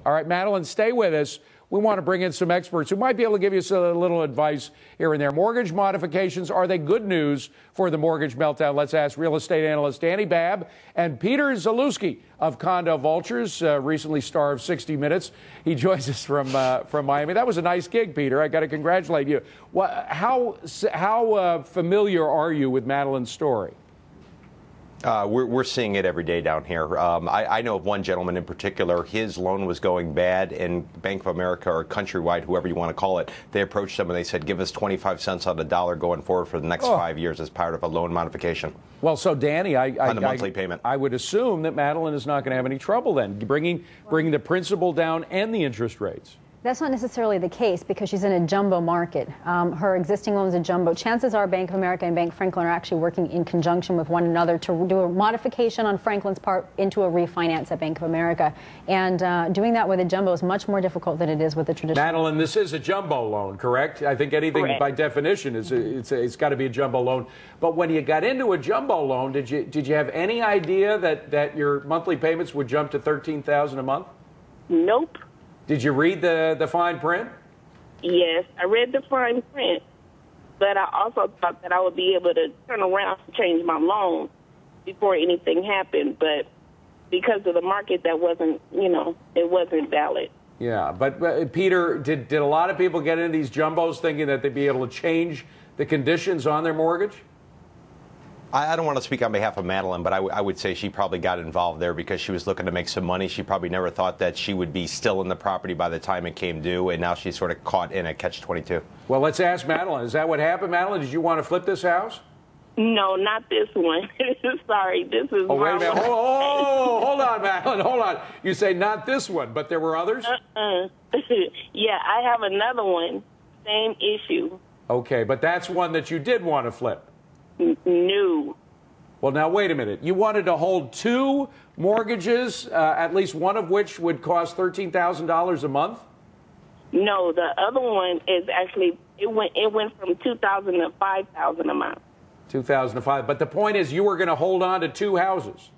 All right, Madeline, stay with us. We want to bring in some experts who might be able to give you a little advice here and there. Mortgage modifications, are they good news for the mortgage meltdown? Let's ask real estate analyst Dani Babb and Peter Zalewski of Condo Vultures, recently star of 60 Minutes. He joins us from Miami. That was a nice gig, Peter. I got to congratulate you. How familiar are you with Madeline's story? We're seeing it every day down here. I know of one gentleman in particular. His loan was going bad, and Bank of America or Countrywide, whoever you want to call it, they approached him and they said, give us 25 cents on the dollar going forward for the next 5 years as part of a loan modification. Well, so Dani, on the monthly payment. I would assume that Madeline is not going to have any trouble then, bringing the principal down and the interest rates. That's not necessarily the case because she's in a jumbo market. Her existing loan is a jumbo. Chances are Bank of America and Bank Franklin are actually working in conjunction with one another to do a modification on Franklin's part into a refinance at Bank of America. And doing that with a jumbo is much more difficult than it is with a traditional. Madeline, this is a jumbo loan, correct? I think anything by definition is it's got to be a jumbo loan. But when you got into a jumbo loan, did you have any idea that your monthly payments would jump to $13,000 a month? Nope. Did you read the fine print? Yes, I read the fine print, but I also thought that I would be able to turn around and change my loan before anything happened. But because of the market, that wasn't, it wasn't valid. Yeah, but Peter, did a lot of people get into these jumbos thinking that they'd be able to change the conditions on their mortgage? I don't want to speak on behalf of Madeline, but I would say she probably got involved there because she was looking to make some money. She probably never thought that she would be still in the property by the time it came due, and now she's sort of caught in a catch-22. Well, let's ask Madeline. Is that what happened, Madeline? Did you want to flip this house? No, not this one. Sorry, this is. Oh, wait a minute. Hold on, Madeline. Hold on. You say not this one, but there were others? Yeah, I have another one. Same issue. Okay, but that's one that you did want to flip. No. Well, now, wait a minute. You wanted to hold two mortgages, at least one of which would cost $13,000 a month? No, the other one is actually, it went from $2,000 to $5,000 a month. 2005. But the point is you were going to hold on to two houses.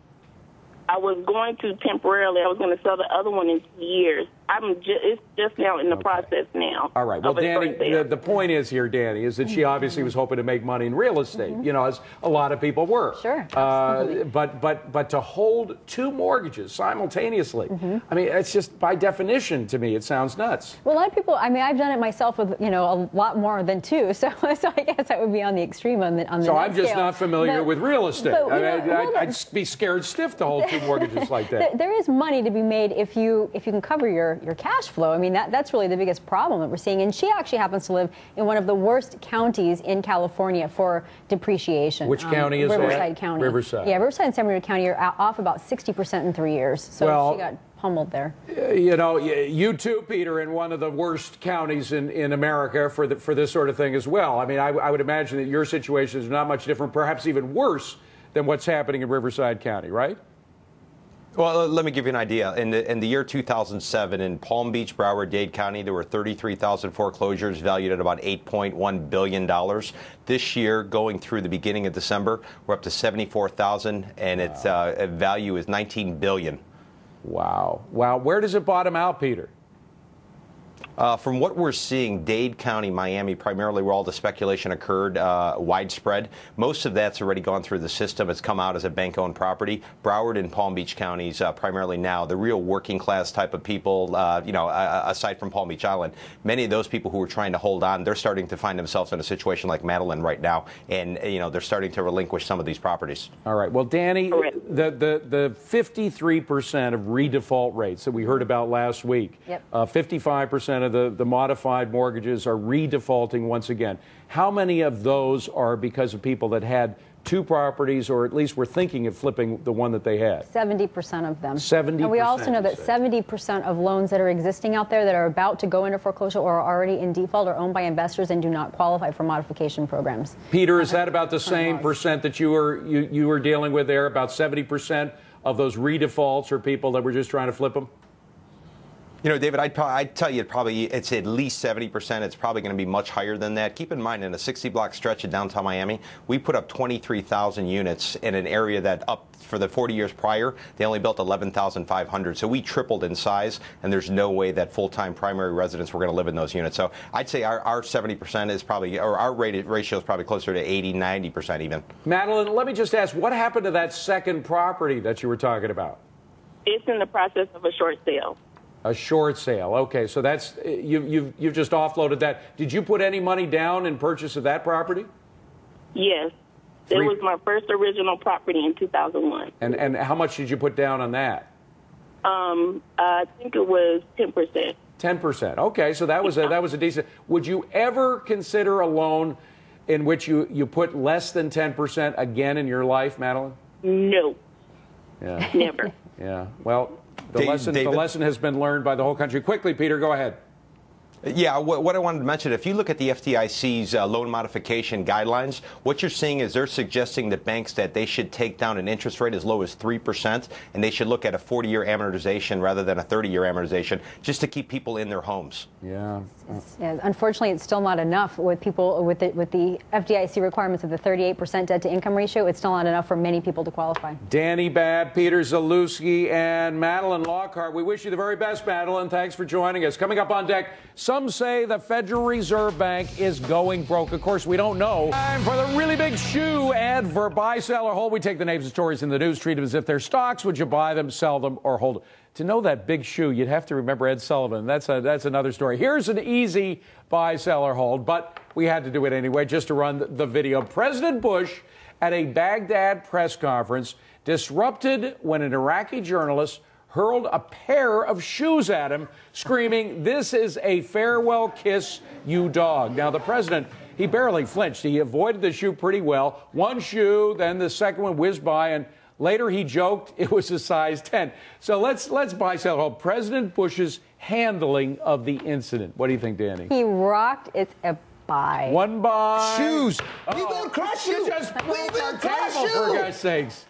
I was going to temporarily. I was going to sell the other one in 2 years. It's just now in the process now. All right. Well, Dani, the point is here, Dani, is that she obviously was hoping to make money in real estate, as a lot of people were. Sure. But to hold two mortgages simultaneously, I mean, it's just by definition to me, it sounds nuts. Well, a lot of people, I mean, I've done it myself with, a lot more than two. So I guess that would be on the extreme on the So I'm just scale. not familiar with real estate. I'd be scared stiff to hold two mortgages like that. There is money to be made if you can cover your cash flow. I mean, that's really the biggest problem that we're seeing. And she actually happens to live in one of the worst counties in California for depreciation. Which county is that? Riverside County. Riverside. Yeah, Riverside and San Bernardino County are off about 60% in 3 years. So she got pummeled there. You too, Peter, in one of the worst counties in America for this sort of thing as well. I mean, I would imagine that your situation is not much different, perhaps even worse than what's happening in Riverside County, right? Well, let me give you an idea. In the year 2007, in Palm Beach, Broward, Dade County, there were 33,000 foreclosures valued at about $8.1 billion. This year, going through the beginning of December, we're up to 74,000, and its value is $19 billion. Wow. Wow. Where does it bottom out, Peter? From what we're seeing, Dade County, Miami, primarily where all the speculation occurred, widespread. Most of that's already gone through the system. It's come out as a bank-owned property. Broward and Palm Beach counties, primarily now, the real working-class type of people, aside from Palm Beach Island, many of those people who were trying to hold on, they're starting to find themselves in a situation like Madeline right now, and they're starting to relinquish some of these properties. All right. Well, Dani, the 53% of redefault rates that we heard about last week, 55% of the modified mortgages are redefaulting once again. How many of those are because of people that had two properties or at least were thinking of flipping the one that they had? 70% of them. 70%. And we also know that 70% of loans that are existing out there that are about to go into foreclosure or are already in default are owned by investors and do not qualify for modification programs. Peter, is that about the same percent that you were dealing with there? About 70% of those redefaults are people that were just trying to flip them? You know, David, I'd tell you it's at least 70%. It's probably going to be much higher than that. Keep in mind, in a 60-block stretch of downtown Miami, we put up 23,000 units in an area that up for the 40 years prior, they only built 11,500. So we tripled in size, and there's no way that full-time primary residents were going to live in those units. So I'd say our 70% is probably, or our ratio is probably closer to 80, 90% even. Madeline, let me just ask, what happened to that second property that you were talking about? It's in the process of a short sale. A short sale. Okay, so that's you've just offloaded that. Did you put any money down in purchase of that property? Yes. It was my first original property in 2001. And how much did you put down on that? I think it was 10%. 10%. Okay, so that was a decent. Would you ever consider a loan in which you put less than 10% again in your life, Madeline? No. Yeah. Never. Yeah. Well, the lesson has been learned by the whole country. Quickly, Peter, go ahead. Yeah, what I wanted to mention, if you look at the FDIC's loan modification guidelines, what you're seeing is they're suggesting that banks that they should take down an interest rate as low as 3%, and they should look at a 40-year amortization rather than a 30-year amortization, just to keep people in their homes. Yeah. Unfortunately, it's still not enough with people with the FDIC requirements of the 38% debt-to-income ratio. It's still not enough for many people to qualify. Dani Babb, Peter Zalewski, and Madeline Lockhart. We wish you the very best, Madeline. Thanks for joining us. Coming up on deck, some say the Federal Reserve Bank is going broke. Of course, we don't know. Time for the really big shoe ad for buy, sell, or hold. We take the names and stories in the news, treat them as if they're stocks. Would you buy them, sell them, or hold them? To know that big shoe, you'd have to remember Ed Sullivan. That's another story. Here's an easy buy, sell, or hold, but we had to do it anyway just to run the video. President Bush at a Baghdad press conference disrupted when an Iraqi journalist hurled a pair of shoes at him, screaming, "This is a farewell kiss, you dog." Now, the president, he barely flinched. He avoided the shoe pretty well. One shoe, then the second one whizzed by, and later he joked it was a size 10. So let's buy, sell, hold. President Bush's handling of the incident. What do you think, Dani? He rocked. It's a buy. One buy. Shoes. Oh, We will crush you. You just broke We will our crush table, for you. God's sakes.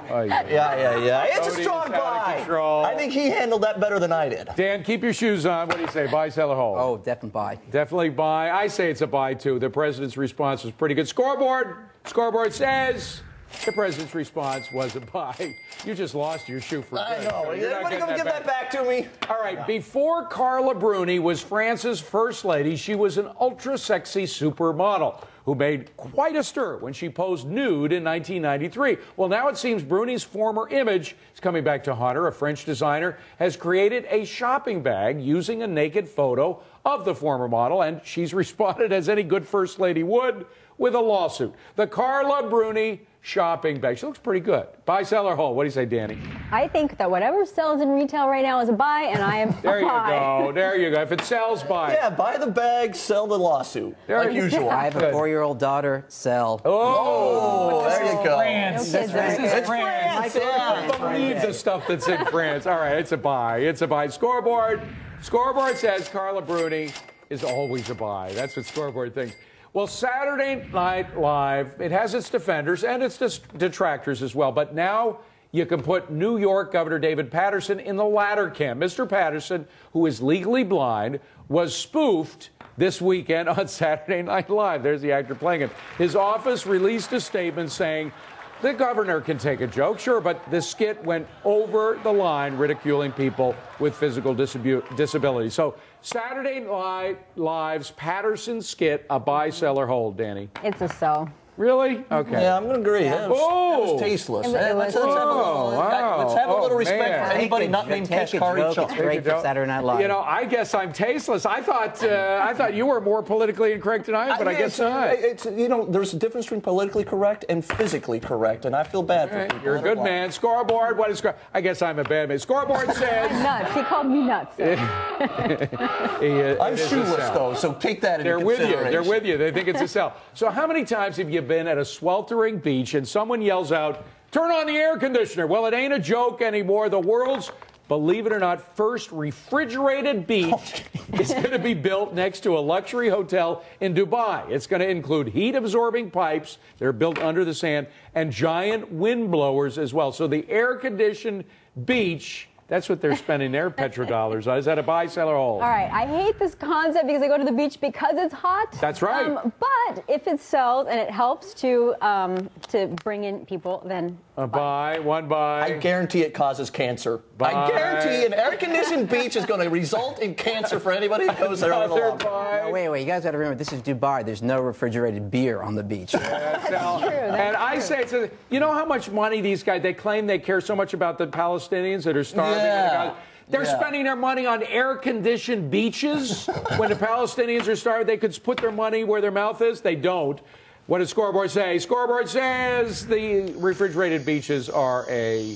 Oh, Yeah. It's Cody's a strong out of buy. control. I think he handled that better than I did. Dan, keep your shoes on. What do you say? Buy, sell, or hold? Oh, definitely buy. Definitely buy. I say it's a buy, too. The president's response was pretty good. Scoreboard says the president's response was a buy. You just lost your shoe for good. I know. You're not Anybody getting going to give that back to me? All right. Before Carla Bruni was France's first lady, she was an ultra-sexy supermodel who made quite a stir when she posed nude in 1993. Well, now it seems Bruni's former image is coming back to haunt her. A French designer has created a shopping bag using a naked photo of the former model, and she's responded, as any good first lady would, with a lawsuit. The Carla Bruni shopping bag. She looks pretty good. Buy, sell, or hold? What do you say, Dani? I think that whatever sells in retail right now is a buy, and I am a There you buy. go. There you go. If it sells, buy. Yeah, buy the bag, sell the lawsuit. Like usual. I have a 4-year-old daughter. Sell. Oh, there you go. France. No kids, right? It's France. I can't believe the stuff that's in France. All right, it's a buy. It's a buy. Scoreboard says Carla Bruni is always a buy. That's what Scoreboard thinks. Well, Saturday Night Live, it has its defenders and its detractors as well. But now you can put New York Governor David Paterson in the latter camp. Mr. Paterson, who is legally blind, was spoofed this weekend on Saturday Night Live. There's the actor playing him. His office released a statement saying, the governor can take a joke, sure, but the skit went over the line, ridiculing people with physical disability. So Saturday Night Live's Patterson skit, a buy, sell, or hold, Dani? It's a sell. Really? Okay. Yeah, I'm going to agree. That was tasteless. It was- Let's have a little respect man. for anybody not named Take a Kashkari joke. Chuck. It's great for Saturday Night Live. You know, I guess I'm tasteless. I thought you were more politically incorrect than I am, but I guess not. There's a difference between politically correct and physically correct, and I feel bad for people. You're a good man. Scoreboard, what is I guess I'm a bad man. Scoreboard says Nuts. He called me nuts. I'm shoeless, though, so take that into consideration. They're with you. They think it's a sell. So how many times have you been at a sweltering beach and someone yells out, turn on the air conditioner? Well, it ain't a joke anymore. The world's, believe it or not, first refrigerated beach is going to be built next to a luxury hotel in Dubai. It's going to include heat-absorbing pipes. They're built under the sand, and giant wind blowers as well. So the air-conditioned beach That's what they're spending their petrodollars on. Is that a buy, sell, or hold? All right. I hate this concept because I go to the beach because it's hot. That's right. But if it sells and it helps to bring in people, then a buy, one buy. I guarantee it causes cancer. Buy. I guarantee an air-conditioned beach is going to result in cancer for anybody who goes there on the long. No, wait. You guys got to remember, this is Dubai. There's no refrigerated beer on the beach. That's true. And I say, you know how much money these guys, they claim they care so much about the Palestinians that are starving. Yeah. They're spending their money on air-conditioned beaches. When the Palestinians are starving, they could put their money where their mouth is. They don't. What does Scoreboard say? Scoreboard says the refrigerated beaches are a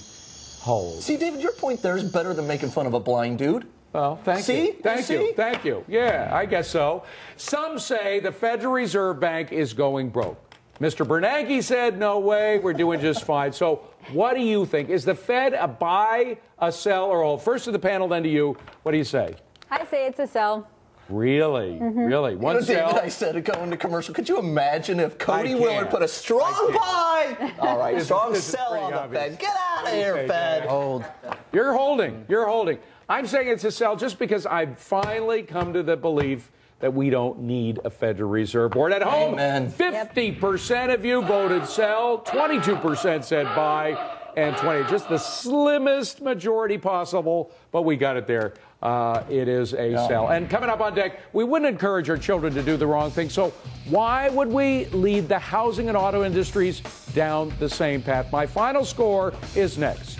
hold. See, David, your point there is better than making fun of a blind dude. Well, thank you. Thank you. Yeah, I guess so. Some say the Federal Reserve Bank is going broke. Mr. Bernanke said, no way, we're doing just fine. So what do you think? Is the Fed a buy, a sell, or hold? First to the panel, then to you. What do you say? I say it's a sell. Really? Really? One sell? David, I said going to commercial. Could you imagine if Cody Willard put a strong buy? All right, strong sell on the Fed. Get out of here, Fed. Hold. You're holding. You're holding. I'm saying it's a sell just because I've finally come to the belief that we don't need a Federal Reserve Board at home. Amen. 50% of you voted sell, 22% said buy, and 20. Just the slimmest majority possible, but we got it there. It is a sell. And coming up on deck, we wouldn't encourage our children to do the wrong thing. So why would we lead the housing and auto industries down the same path? My final score is next.